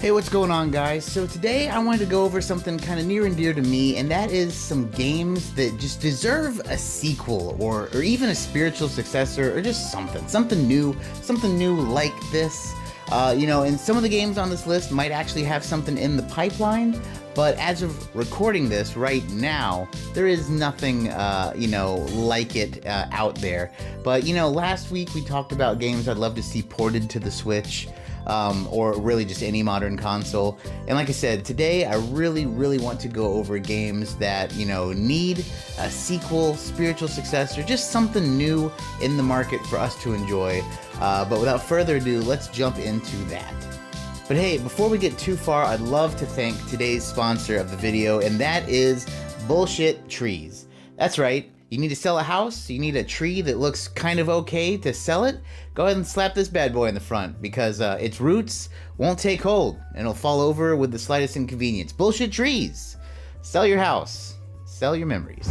Hey, what's going on, guys? So today I wanted to go over something kind of near and dear to me, and that is some games that just deserve a sequel or even a spiritual successor or just something new like this. And some of the games on this list might actually have something in the pipeline, but as of recording this right now, there is nothing, like it out there. But, last week we talked about games I'd love to see ported to the Switch. Or really just any modern console. And like I said, today I really want to go over games that, need a sequel, spiritual successor, just something new in the market for us to enjoy. But without further ado, let's jump into that. But hey, before we get too far, I'd love to thank today's sponsor of the video, and that is Bullshit Trees. That's right. You need to sell a house, you need a tree that looks kind of okay to sell it, go ahead and slap this bad boy in the front because its roots won't take hold and it'll fall over with the slightest inconvenience. Bullshit Trees. Sell your house. Sell your memories.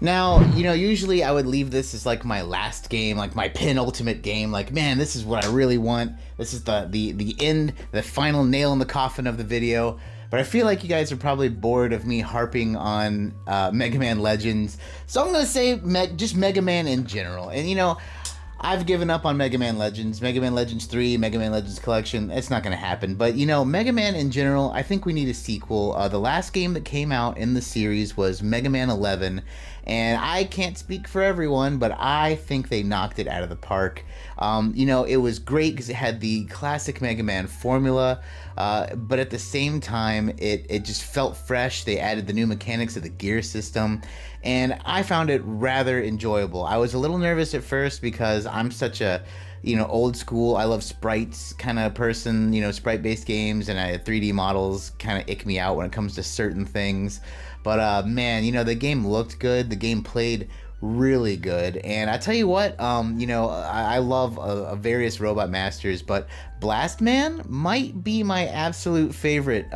Now, usually I would leave this as like my last game, like my penultimate game. Like, man, this is what I really want. This is the end, the final nail in the coffin of the video. But I feel like you guys are probably bored of me harping on Mega Man Legends. So I'm going to say just Mega Man in general. And, I've given up on Mega Man Legends. Mega Man Legends 3, Mega Man Legends Collection, it's not going to happen. But, Mega Man in general, I think we need a sequel. The last game that came out in the series was Mega Man 11. And I can't speak for everyone, but I think they knocked it out of the park. It was great because it had the classic Mega Man formula, but at the same time, it just felt fresh. They added the new mechanics of the gear system, and I found it rather enjoyable. I was a little nervous at first because I'm such a old school, I love sprites kind of person, sprite-based games, and 3D models kind of ick me out when it comes to certain things. But man, the game looked good, the game played really good, and I tell you what, I love various Robot Masters, but Blast Man might be my absolute favorite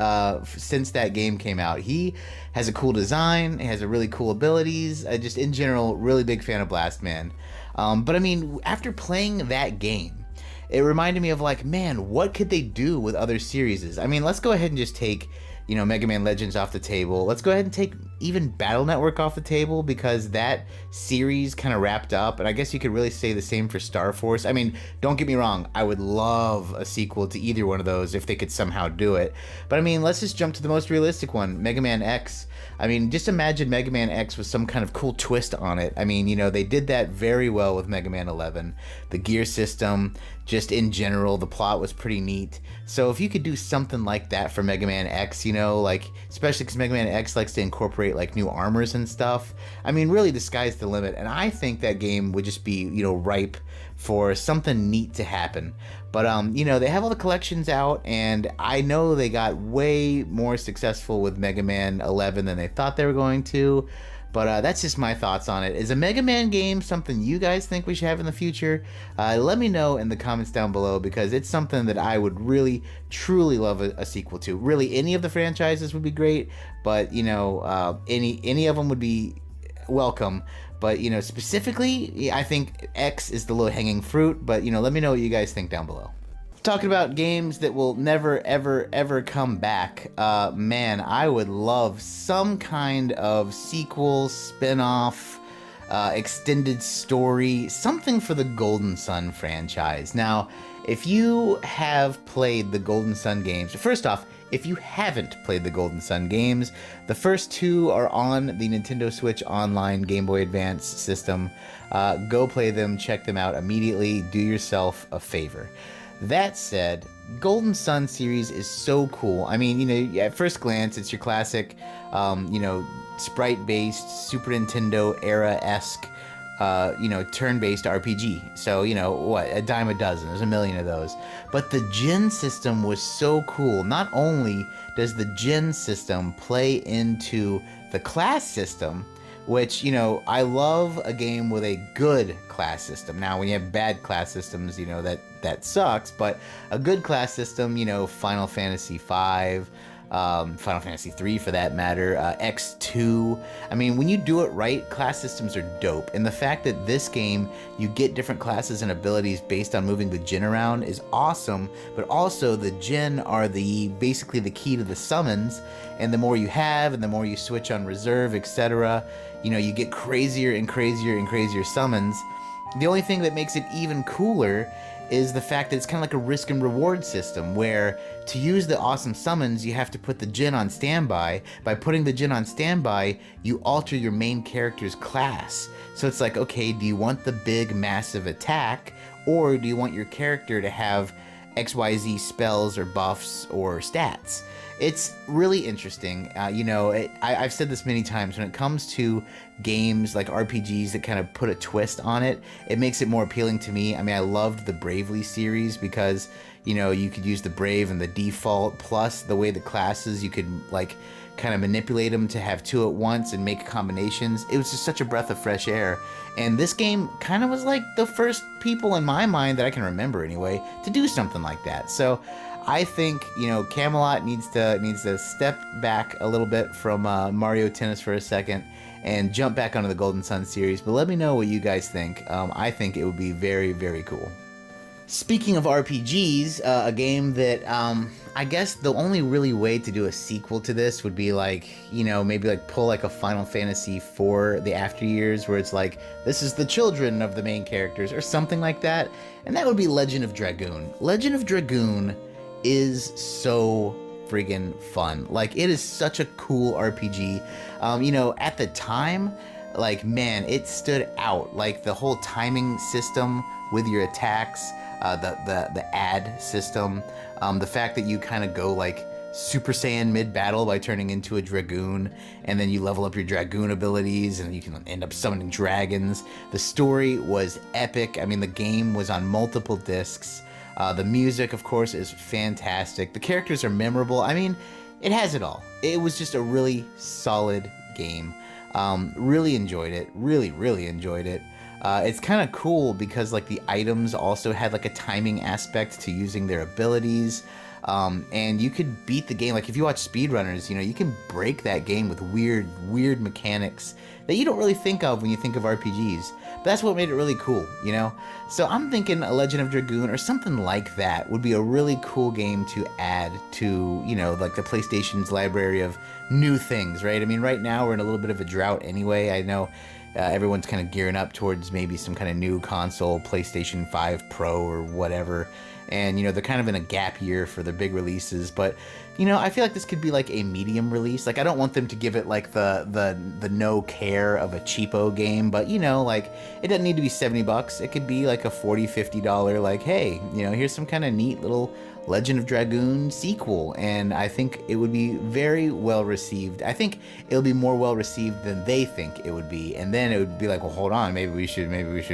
since that game came out. He has a cool design, he has a really cool abilities, just in general, really big fan of Blast Man. But I mean, after playing that game, it reminded me of like, man, what could they do with other series? I mean, let's go ahead and just take, Mega Man Legends off the table. Let's go ahead and take even Battle Network off the table because that series kind of wrapped up, and I guess you could really say the same for Star Force. I mean, don't get me wrong, I would love a sequel to either one of those if they could somehow do it. But I mean, let's just jump to the most realistic one, Mega Man X. I mean, just imagine Mega Man X with some kind of cool twist on it. I mean, they did that very well with Mega Man 11. The gear system, just in general, the plot was pretty neat. So if you could do something like that for Mega Man X, especially because Mega Man X likes to incorporate like new armors and stuff. I mean, really, the sky's the limit, and I think that game would just be, ripe for something neat to happen. But they have all the collections out, and I know they got way more successful with Mega Man 11 than they thought they were going to. But that's just my thoughts on it. Is a Mega Man game something you guys think we should have in the future? Let me know in the comments down below because it's something that I would really, truly love a sequel to. Really, any of the franchises would be great, but any of them would be welcome. But specifically, I think X is the low-hanging fruit. But let me know what you guys think down below. Talking about games that will never, ever come back, man, I would love some kind of sequel, spin-off, extended story, something for the Golden Sun franchise. Now, if you have played the Golden Sun games, first off, if you haven't played the Golden Sun games, the first two are on the Nintendo Switch Online Game Boy Advance system. Go play them, check them out immediately, do yourself a favor. That said, Golden Sun series is so cool. I mean, at first glance, it's your classic, sprite-based, Super Nintendo era-esque, turn-based RPG. So, what, a dime a dozen. There's a million of those. But the Gen system was so cool. Not only does the Gen system play into the class system, which, I love a game with a good class system. Now, when you have bad class systems, that sucks, but a good class system, Final Fantasy V, Final Fantasy 3 for that matter, X2. I mean, when you do it right, class systems are dope. And the fact that this game, you get different classes and abilities based on moving the Jin around is awesome, but also the Jin are basically the key to the summons, and the more you have and the more you switch on reserve, etc., you get crazier and crazier and crazier summons. The only thing that makes it even cooler is the fact that it's kind of like a risk and reward system, where to use the awesome summons, you have to put the Jin on standby. By putting the Jin on standby, you alter your main character's class. So it's like, okay, do you want the big massive attack, or do you want your character to have XYZ spells or buffs or stats? It's really interesting. I've said this many times, when it comes to games like RPGs that kind of put a twist on it, it makes it more appealing to me. I mean, I loved the Bravely series because, you could use the Brave and the default, plus the way the classes, you could kind of manipulate them to have two at once and make combinations. It was just such a breath of fresh air. And this game kind of was like the first people in my mind that I can remember anyway to do something like that. So I think, Camelot needs to step back a little bit from Mario Tennis for a second and jump back onto the Golden Sun series. But let me know what you guys think. I think it would be very, very cool. Speaking of RPGs, a game that I guess the only really way to do a sequel to this would be maybe pull a Final Fantasy for the after years, where it's this is the children of the main characters or something like that. And that would be Legend of Dragoon. Legend of Dragoon is so friggin' fun. It is such a cool RPG. At the time, man, it stood out. The whole timing system with your attacks, the add system, the fact that you kind of go Super Saiyan mid-battle by turning into a Dragoon, and then you level up your Dragoon abilities, and you can end up summoning dragons. The story was epic. I mean, the game was on multiple discs. The music, of course, is fantastic. The characters are memorable. I mean, it has it all. It was just a really solid game. Really enjoyed it. Really, really enjoyed it. It's kind of cool because the items also had a timing aspect to using their abilities. And you could beat the game. If you watch speedrunners, you can break that game with weird mechanics that you don't really think of when you think of RPGs. But that's what made it really cool, So I'm thinking a Legend of Dragoon or something like that would be a really cool game to add to, the PlayStation's library of new things, right? I mean, right now we're in a little bit of a drought anyway. I know everyone's kind of gearing up towards maybe some kind of new console, PlayStation 5 Pro or whatever. And, they're kind of in a gap year for their big releases. But, I feel like this could be a medium release. I don't want them to give it the no care of a cheapo game. But, it doesn't need to be $70. It could be a $40, $50, hey, here's some kind of neat little Legend of Dragoon sequel, and I think it would be very well received. I think it'll be more well received than they think it would be, and then it would be well, hold on, maybe we should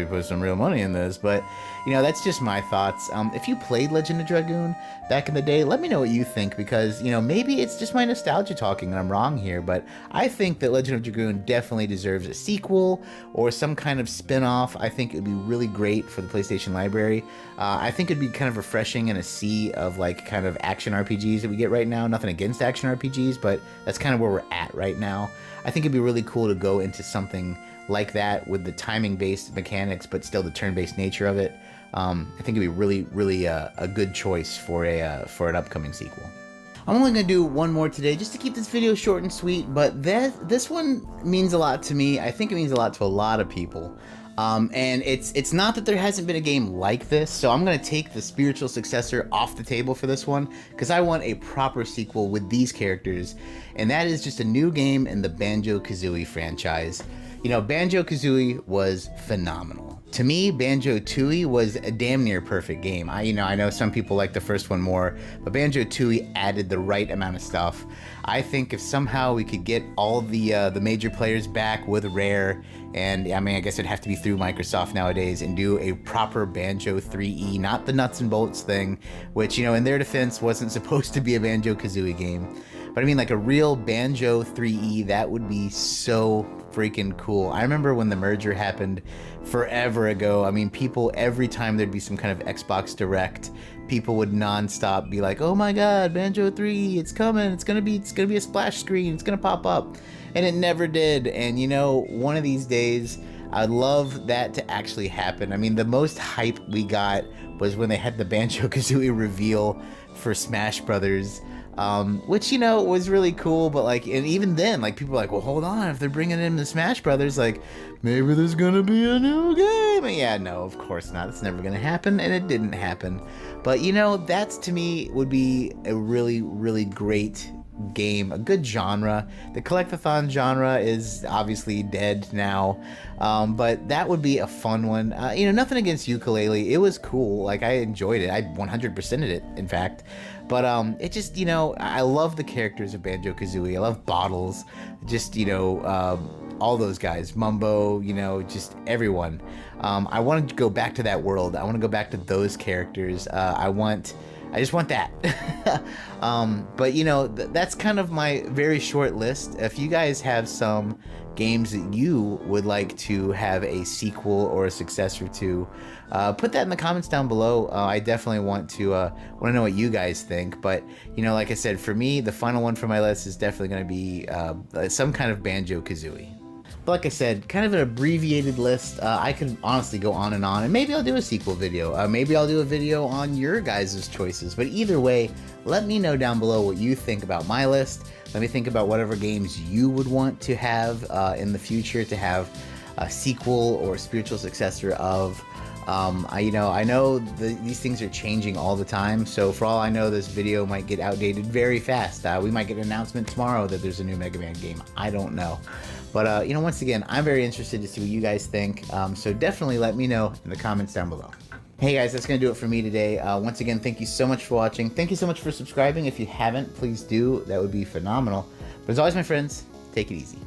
put some real money in this. But that's just my thoughts. If you played Legend of Dragoon back in the day, let me know what you think, because maybe it's just my nostalgia talking and I'm wrong here, but I think that Legend of Dragoon definitely deserves a sequel or some kind of spin-off. I think it would be really great for the PlayStation library. I think it'd be kind of refreshing in a sea of kind of action RPGs that we get right now. Nothing against action RPGs, but that's kind of where we're at right now. I think it'd be really cool to go into something like that with the timing-based mechanics, but still the turn-based nature of it. I think it'd be really, really a good choice for an upcoming sequel. I'm only going to do one more today just to keep this video short and sweet, but this one means a lot to me. I think it means a lot to a lot of people. And it's not that there hasn't been a game like this, so I'm going to take the spiritual successor off the table for this one, because I want a proper sequel with these characters, and that is just a new game in the Banjo-Kazooie franchise. Banjo-Kazooie was phenomenal. To me, Banjo-Tooie was a damn near perfect game. I know some people like the first one more, but Banjo-Tooie added the right amount of stuff. I think if somehow we could get all the major players back with Rare, and I guess it'd have to be through Microsoft nowadays, and do a proper Banjo 3E, not the nuts and bolts thing, which, in their defense wasn't supposed to be a Banjo-Kazooie game. But I mean, like a real Banjo 3E, that would be so freaking cool. I remember when the merger happened forever ago. I mean, people, every time there'd be some kind of Xbox Direct, people would nonstop be like, "Oh my God, Banjo 3, it's coming! It's gonna be a splash screen. It's gonna pop up," and it never did. And you know, one of these days, I'd love that to actually happen. I mean, the most hype we got was when they had the Banjo-Kazooie reveal for Smash Brothers, which, you know, was really cool. But like, and even then, like, people were like, well, hold on, if they're bringing in the Smash Brothers, like, maybe there's gonna be a new game. And yeah, no, of course not. It's never gonna happen, and it didn't happen. But you know, that's, to me, would be a really, really great game, a good genre. The collectathon genre is obviously dead now, but that would be a fun one. You know, nothing against Ukulele, it was cool, like I enjoyed it, I 100%ed it, in fact, but it just, you know, I love the characters of Banjo-Kazooie. I love Bottles, just, you know, all those guys, Mumbo, you know, just everyone. I want to go back to that world. I want to go back to those characters. I just want that. But you know, that's kind of my very short list. If you guys have some games that you would like to have a sequel or a successor to, put that in the comments down below. I definitely want to know what you guys think. But you know, like I said, for me, the final one for my list is definitely going to be some kind of Banjo-Kazooie. But like I said, kind of an abbreviated list. I could honestly go on, and maybe I'll do a sequel video. Maybe I'll do a video on your guys' choices. But either way, let me know down below what you think about my list. Let me think about whatever games you would want to have in the future to have a sequel or spiritual successor of. I know these things are changing all the time, so for all I know, this video might get outdated very fast. We might get an announcement tomorrow that there's a new Mega Man game. I don't know. But, you know, once again, I'm very interested to see what you guys think, so definitely let me know in the comments down below. Hey guys, that's going to do it for me today. Once again, thank you so much for watching. Thank you so much for subscribing. If you haven't, please do. That would be phenomenal. But as always, my friends, take it easy.